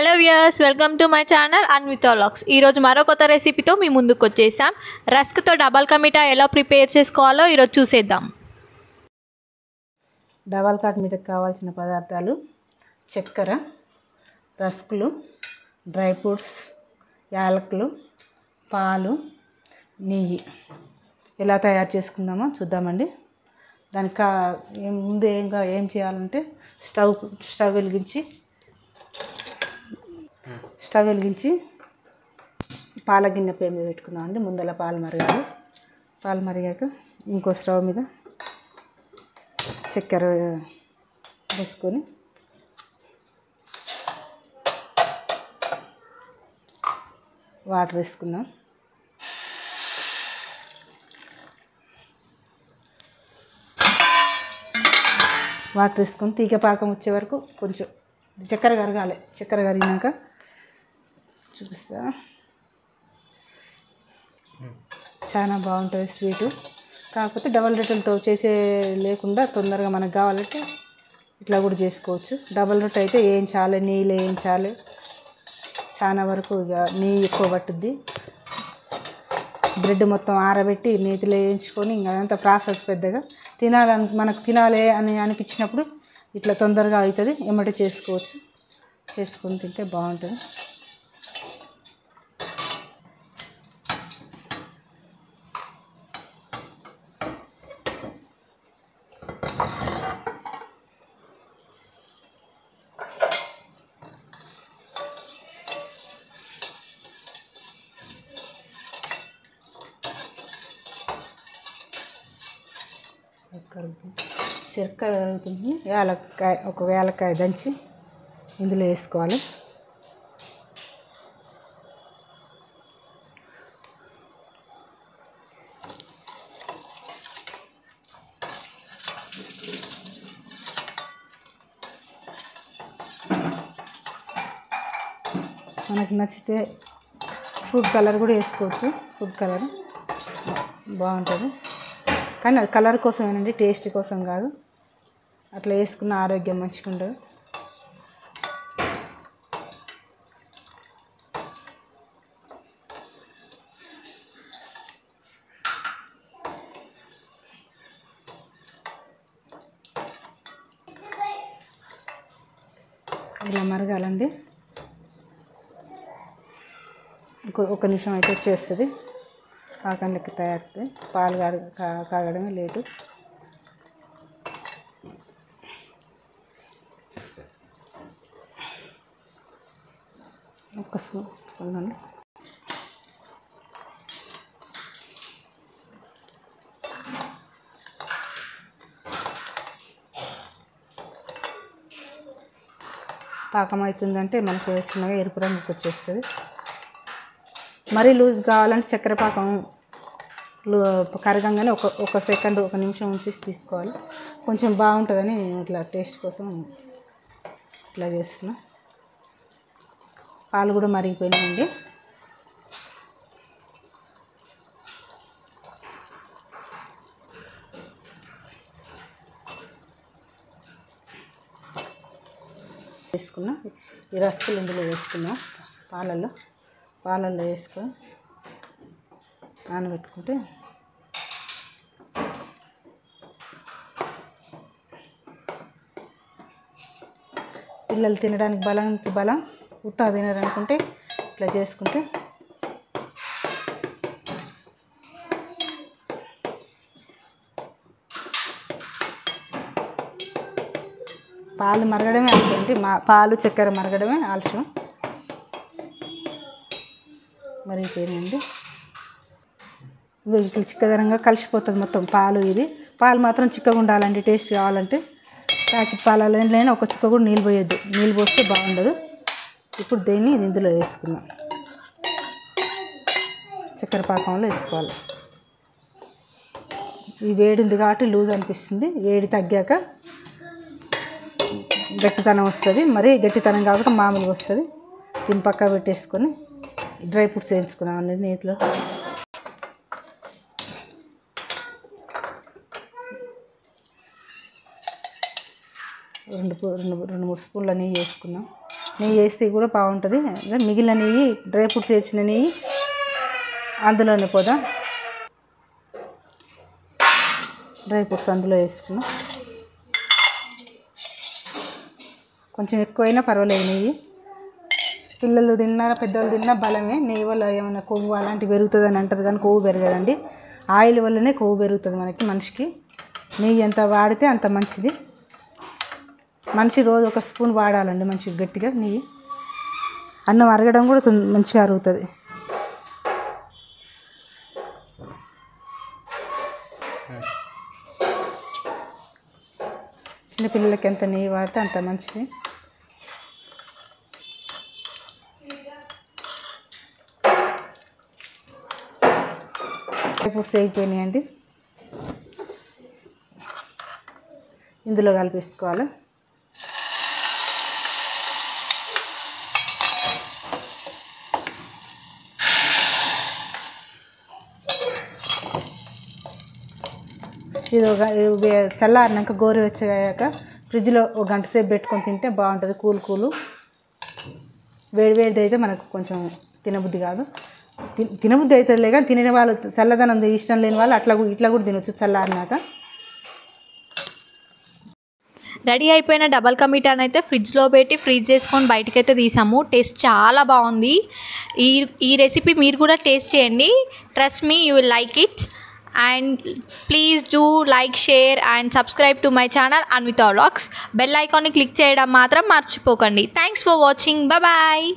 Hello viewers, welcome to my channel Anvitha vlogs. ఈరోజు మరో కొత్త రెసిపీతో మీ ముందుకు వచ్చేసాం. రస్క్తో డబల్ కా మిఠా ఎలా ప్రిపేర్ చేసుకోవాలో ఈరోజు చూసేద్దాం. డబల్ కా మిఠాకి కావాల్సిన పదార్థాలు: చక్కెర, రస్కులు, డ్రై ఫ్రూట్స్, యాలకులు, పాలు, నెయ్యి. ఎలా తయారు చేసుకుందామో చూద్దామండి. దానికి ముందు ఏం చేయాలంటే స్టవ్ వెలిగించి పాల గిన్నె పేరు మీద పెట్టుకుందామండి. ముందర పాలు మరిగాక ఇంకో స్టవ్ మీద చక్కెర వేసుకొని వాటర్ వేసుకుందాం. వాటర్ వేసుకొని తీగ పాకం వచ్చే వరకు కొంచెం చక్కెర కరగాలి. చక్కెర కరిగినాక చూపిస్తా. చాలా బాగుంటుంది స్వీటు. కాకపోతే డబల్ రొట్టెలతో చేసే లేకుండా తొందరగా మనకు కావాలంటే ఇట్లా కూడా చేసుకోవచ్చు. డబల్ రొట్టె అయితే వేయించాలి, నెయ్యిలో వేయించాలి. చాలా వరకు ఇక నెయ్యి ఎక్కువ పట్టుద్ది. బ్రెడ్ మొత్తం ఆరబెట్టి నేతిలో వేయించుకొని ఇంకా అదంతా ప్రాసెస్ పెద్దగా మనకు తినాలి అని అనిపించినప్పుడు ఇట్లా తొందరగా అవుతుంది. ఏమంటే చేసుకొని తింటే బాగుంటుంది. చక్కెర కరుగుతుంది. ఒక యాలక్కాయ దంచి ఇందులో వేసుకోవాలి. మనకు నచ్చితే ఫుడ్ కలర్ కూడా వేసుకోవచ్చు. ఫుడ్ కలర్ బాగుంటుంది, కానీ అది కలర్ కోసమేనండి, టేస్ట్ కోసం కాదు. అట్లా వేసుకున్న ఆరోగ్యం మంచిగా ఉండదు. ఇలా మరగాలండి. ఒక నిమిషం అయితే వచ్చేస్తుంది. పాకం లెక్క తయారుతుంది. పాలు కాగడమే లేటు. ఒక స్పూన్ అండి. పాకం అవుతుందంటే మనకు చిన్నగా ఎరుపు రంగుకి వచ్చేస్తుంది. మరీ లూజ్ కావాలంటే చక్కెర పాకం కరగంగానే ఒక సెకండ్, ఒక నిమిషం ఉంచి తీసుకోవాలి. కొంచెం బాగుంటుందని ఇట్లా టేస్ట్ కోసం ఇట్లా చేస్తున్నా. పాలు కూడా మరిగిపోయినాయండి. వేసుకున్నా. ఈ రస్కులు ఇందులో వేసుకున్నాం. పాలల్లో వేసుకొని నానబెట్టుకుంటే పిల్లలు తినడానికి బలం, ఉత్తగా తినారనుకుంటే ఇట్లా చేసుకుంటే పాలు మరగడమే ఆలస్యం. పాలు చక్కెర మరగడమే ఆలస్యం. మరిగిపోయిందండి. ఇట్లా చిక్కదనంగా కలిసిపోతుంది మొత్తం పాలు. పాలు మాత్రం చిక్కగా ఉండాలండి. టేస్ట్ కావాలంటే ప్యాకెట్ పాలైనా ఒక చుక్క కూడా నీళ్ళు పోయొద్దు. నీళ్ళు పోస్తే బాగుండదు. ఇప్పుడు దీన్ని ఇందులో వేసుకుందాం. చక్కెర పాకంలో వేసుకోవాలి. ఈ వేడి ఉంది కాబట్టి లూజ్ అనిపిస్తుంది. వేడి తగ్గాక గట్టితనం వస్తుంది. మరీ గట్టితనం కాకుండా మామూలుగా వస్తుంది. దీన్ని పక్క పెట్టేసుకొని డ్రై ఫ్రూట్స్ వేయించుకున్నామండి నేతిలో. రెండు మూడు స్పూన్ల నెయ్యి వేసుకున్నాం. నెయ్యి వేస్తే కూడా బాగుంటుంది. మిగిలిన నెయ్యి డ్రై ఫ్రూట్స్ వేసిన నెయ్యి అందులోనే పోదా. డ్రై ఫ్రూట్స్ అందులో వేసుకున్నాం. కొంచెం ఎక్కువైనా పర్వాలేదు నెయ్యి. పిల్లలు తిన్నారా పెద్దవాళ్ళు తిన్నా బలమే. నెయ్యి వల్ల ఏమైనా కొవ్వు అలాంటివి పెరుగుతుంది అని అంటారు కానీ కొవ్వు పెరగదండి. ఆయిల్ వల్లనే కొవ్వు పెరుగుతుంది మనిషికి. నెయ్యి ఎంత వాడితే అంత మంచిది. మనిషి రోజు ఒక స్పూన్ వాడాలండి మంచిగా గట్టిగా నెయ్యి. అన్నం అరగడం కూడా మంచిగా అరుగుతుంది. చిన్నపిల్లలకి ఎంత నెయ్యి వాడితే అంత మంచిది. డ్రై ఫ్రూట్స్ వేగిపోయినాయండి. ఇందులో కలిపేసుకోవాలి. ఇది చల్లారినాక గోరువెచ్చగాక ఫ్రిడ్జ్లో ఒక గంట సేపు పెట్టుకొని తింటే బాగుంటుంది. కూలు వేడిది అయితే మనకు కొంచెం తినబుద్ధి కాదు. తినబుద్ధి అవుతుంది లేక తినే వాళ్ళు చల్లదనం ఇష్టం లేని వాళ్ళు ఇట్లా కూడా తినొచ్చు చల్లారినాక. రెడీ అయిపోయిన డబల్ కా మీఠాని అయితే ఫ్రిడ్జ్లో పెట్టి ఫ్రీజ్ చేసుకొని బయటకైతే తీసాము. టేస్ట్ చాలా బాగుంది. ఈ రెసిపీ మీరు కూడా టేస్ట్ చేయండి. Trust me, you will like it. And please do like, share and subscribe to my channel Anvita Vlogs. Bell icon ni click cheyadam matram marchipokandi. Thanks for watching. Bye bye.